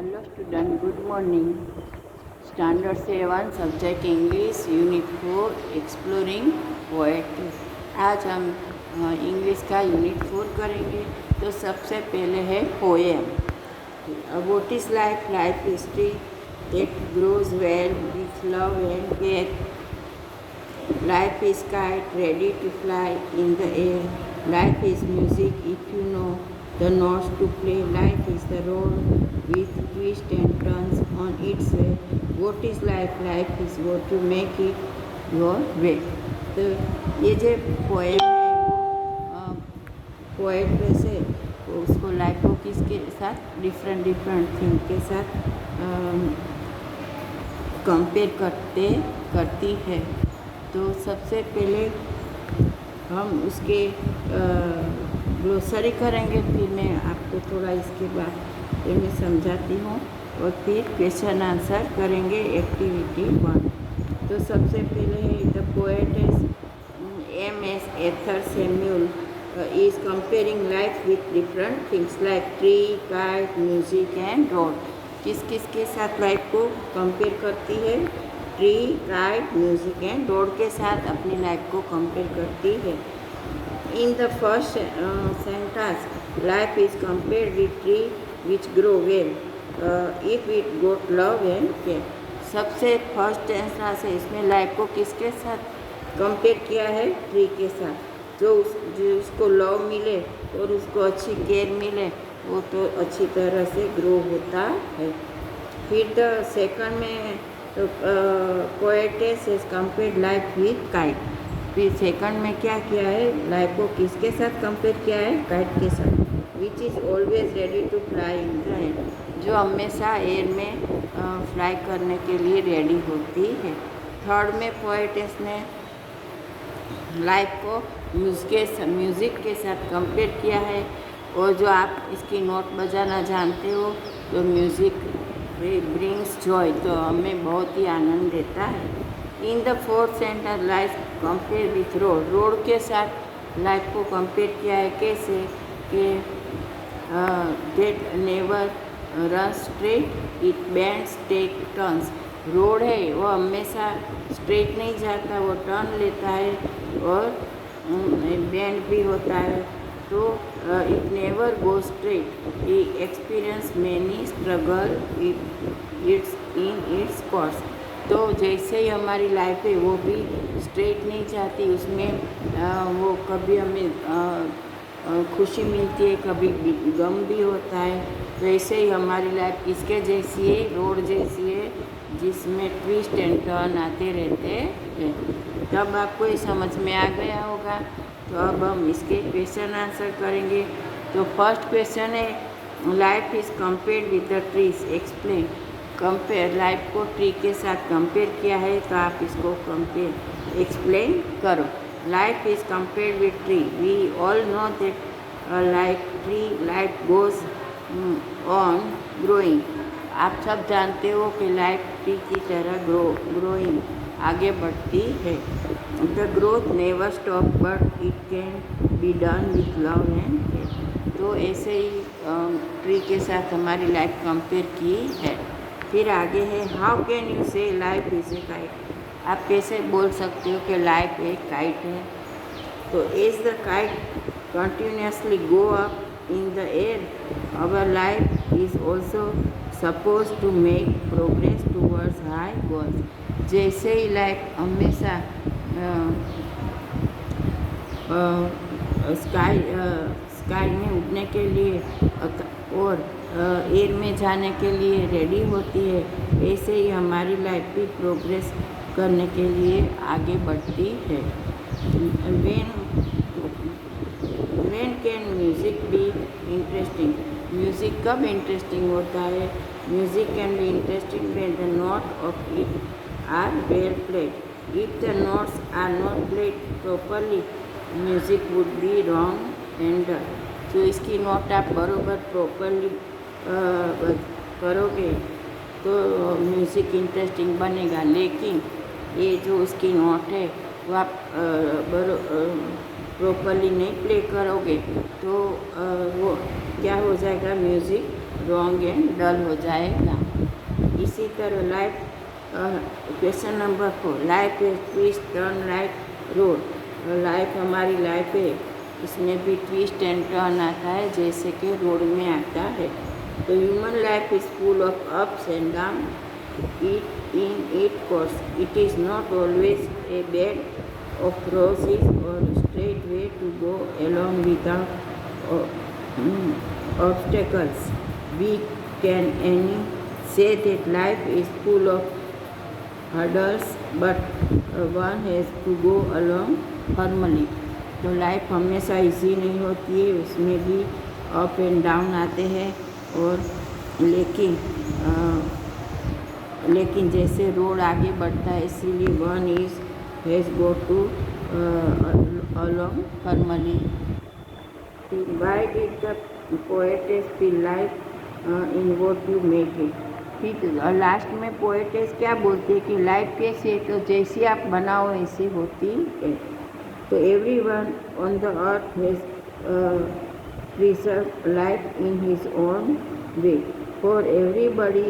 Hello student, good morning. Standard 7 Subject English Unit 4 Exploring Poetry. आज हम English का unit 4 करेंगे। तो सबसे पहले है poem. What is life? Life is tree that grows well with love and care. Life is kite ready to fly in the air. Life is music if you know the notes to play. Life is the road with twists and turns on its way. What is life? Life is what you make it your way. तो ये जो poem है poet वैसे उसको life को किसके साथ different thing के साथ कंपेयर करती है। तो सबसे पहले हम उसके ग्लोसरी करेंगे, फिर मैं आपको थोड़ा इसके बाद मैं समझाती हूँ और फिर क्वेश्चन आंसर करेंगे एक्टिविटी 1। तो सबसे पहले है the poet M S. Arthur Samuel is comparing life with different things like tree, kite, music and road. किस के साथ लाइफ को कंपेयर करती है? Tree, kite, music and road के साथ अपनी लाइफ को कंपेयर करती है। In the first sentence life is compared with tree which grow well if it got love and care. सबसे फर्स्ट सेंटेंस है, इसमें लाइफ को किसके साथ कंपेयर किया है? ट्री के साथ। जो उसको लव मिले और उसको अच्छी केयर मिले वो तो अच्छी तरह से ग्रो होता है। फिर द सेकंड में poetess is compared life with kite. फिर सेकंड में क्या किया है? लाइफ को किसके साथ कंपेयर किया है? काइट के साथ। Which is always ready to fly in the air, जो हमेशा एयर में फ्लाई करने के लिए रेडी होती है। थर्ड में पोएटेस ने लाइफ को म्यूज़िक के साथ कंपेयर किया है, और जो आप इसकी नोट बजाना जानते हो तो म्यूज़िक ब्रिंग्स जॉय, तो हमें बहुत ही आनंद देता है। In the fourth sentence life compare with road. Road के साथ लाइफ को कंपेयर किया है। कैसे? कि that never run straight it bends take turns. Road है वो हमेशा स्ट्रेट नहीं जाता, वो टर्न लेता है और बैंड भी होता है। तो it never go straight, E experience many struggle it's in its course. तो जैसे ही हमारी लाइफ है वो भी स्ट्रेट नहीं जाती, उसमें वो कभी हमें खुशी मिलती है, कभी गम भी होता है। तो ऐसे ही हमारी लाइफ किसके जैसी है? रोड जैसी है, जिसमें ट्विस्ट एंड टर्न आते रहते हैं। तब आपको ये समझ में आ गया होगा। तो अब हम इसके क्वेश्चन आंसर करेंगे। तो फर्स्ट क्वेश्चन है life is compared with the trees, explain. Compare, life को ट्री के साथ कंपेयर किया है, तो आप इसको कंपेयर एक्सप्लेन करो। Life is compared with tree, we all know that like tree life goes on growing. आप सब जानते हो कि लाइफ ट्री की तरह ग्रोइंग आगे बढ़ती है। The growth never stop but it can be done with love and care. तो ऐसे ही ट्री के साथ हमारी लाइफ कंपेयर की है। फिर आगे है हाउ कैन यू से लाइफ इज़ ए काइट। आप कैसे बोल सकते हो कि लाइफ एक काइट है? तो as the kite continuously go up in the air our life is also suppose to make progress towards high goals. जैसे ही लाइफ हमेशा स्काई में उड़ने के लिए और एयर में जाने के लिए रेडी होती है, ऐसे ही हमारी लाइफ भी प्रोग्रेस करने के लिए आगे बढ़ती है। When can music be interesting. Music कब इंटरेस्टिंग होता है? Music can be interesting when the note of it are well played. If the notes are not played properly music would be wrong and dull. तो इसकी note आप बरोबर properly करोगे तो music interesting बनेगा, लेकिन ये जो उसकी नोट है वो आप प्रॉपरली नहीं प्ले करोगे तो वो क्या हो जाएगा? म्यूज़िक रॉन्ग एंड डल हो जाएगा। इसी तरह life question number 4, life is twist turn like road. Life हमारी लाइफ है, इसमें भी ट्विस्ट एंड टर्न आता है जैसे कि रोड में आता है। तो human life is full of ups and down in it course. It is not always a bed of roses or straight way to go along without obstacles. We can only say that life is full of hurdles, but one has to go along firmly. तो life हमेशा easy नहीं होती है, उसमें भी up and down आते हैं। और लेकिन जैसे रोड आगे बढ़ता है, इसीलिए one is has go to along firmly. Why did the poetess feel like in what you make it? फिर लास्ट में पोएटेस क्या बोलते हैं कि लाइफ कैसी है, तो जैसी आप बनाओ ऐसी होती है। तो everyone on the earth has preserved life in his own way. For everybody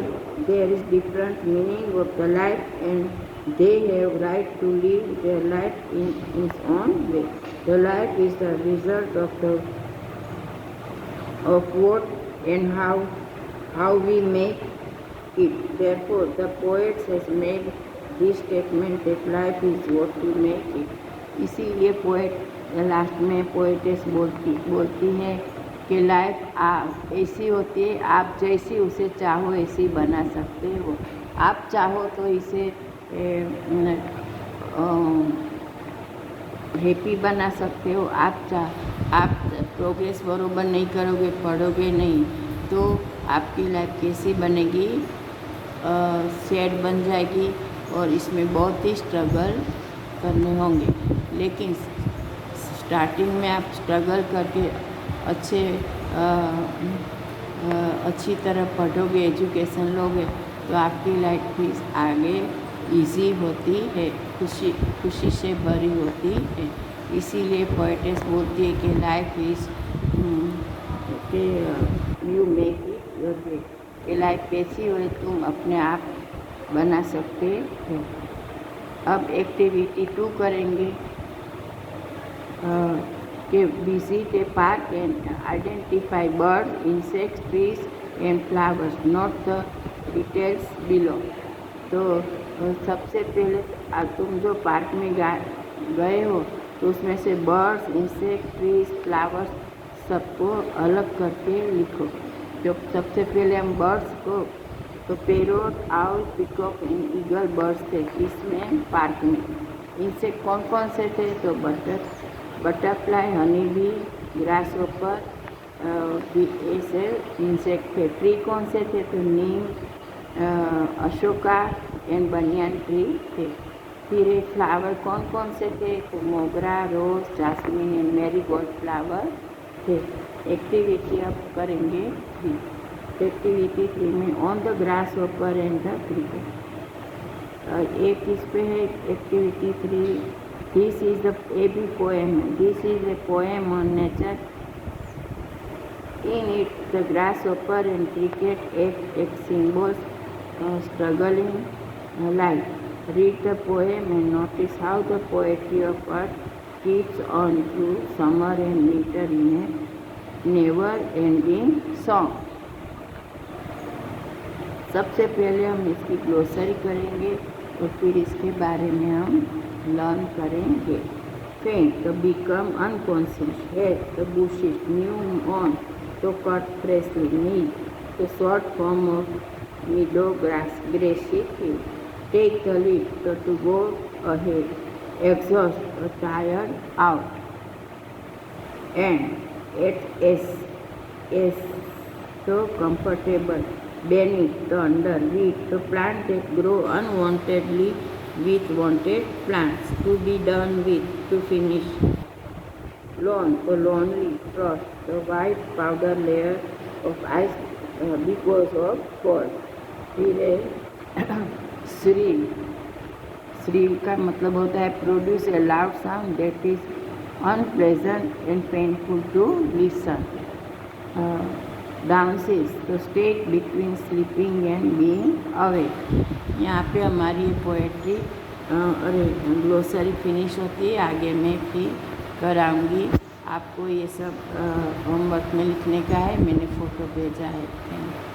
there is different meaning of the life, and they have right to live their life in its own way. The life is the result of what and how we make it. Therefore, the poet has made this statement that life is what we make it. इसीलिए poet last में poetess बोलती है कि life ऐसी होती है, आप जैसी उसे चाहो ऐसी बना सकते हो। आप चाहो तो इसे हैप्पी बना सकते हो। आप प्रोग्रेस बरोबर नहीं करोगे, पढ़ोगे नहीं, तो आपकी लाइफ कैसी बनेगी, सैड बन जाएगी और इसमें बहुत ही स्ट्रगल करने होंगे। लेकिन स्टार्टिंग में आप स्ट्रगल करके अच्छी तरह पढ़ोगे, एजुकेशन लोगे, तो आपकी लाइफ भी आगे इजी होती है, खुशी से भरी होती है। इसीलिए पोएटेस बोलती है कि life is you make it your way. कि लाइफ कैसी हो तुम अपने आप बना सकते हो। अब एक्टिविटी 2 करेंगे कि visit A park and identify bird, insects, trees and flowers, note the details below. तो सबसे पहले तुम जो पार्क में गए हो तो उसमें से बर्ड्स, इंसेक्ट, ट्रीज, फ्लावर्स सबको अलग करके लिखो। जो सबसे पहले हम बर्ड्स को, तो parrot, owl, peacock and eagle birds थे इसमें पार्क में। इंसेक्ट कौन कौन से थे, तो butterfly, honey bee, grasshopper, ऐसे इंसेक्ट थे। ट्री कौन से थे, तो neem, Ashoka and banyan tree थे। फिर फ्लावर कौन कौन से थे, तो mogra, rose, jasmine and marigold flower थे। एक्टिविटी अब करेंगे 3। एक्टिविटी 3 में on the grasshopper and the cricket. एक इस पे है एक्टिविटी 3, दिस इज द एबी poem, this is a poem on nature. In it the grasshopper and cricket एक symbols struggling life. Read the poem and notice how the poetry of earth keeps on through summer and winter in a never-ending song. सबसे पहले हम इसकी glossary करेंगे और फिर इसके बारे में हम लर्न करेंगे। Faint, to become unconscious. Head, the bushes, new on, to cut freshly. Need, the short form of meadow grass, grassy field. Take the lead, to go ahead. Exhaust, tired out. And as so comfortable. Beneath, the under. Weed, the plant that grow unwantedly with wanted plants. To be done with, to finish. Lone, the lonely. Frost, the white powder layer of ice because of cold. फिर श्रील का मतलब होता है produce a loud sound that is unpleasant and painful to listen. Dances, तो state between sleeping and being awake. यहाँ पे हमारी ये पोएट्री ग्लोसरी फिनिश होती है। आगे मैं फिर कराऊंगी। आपको ये सब होमवर्क में लिखने का है। मैंने फ़ोटो भेजा है। Thank you.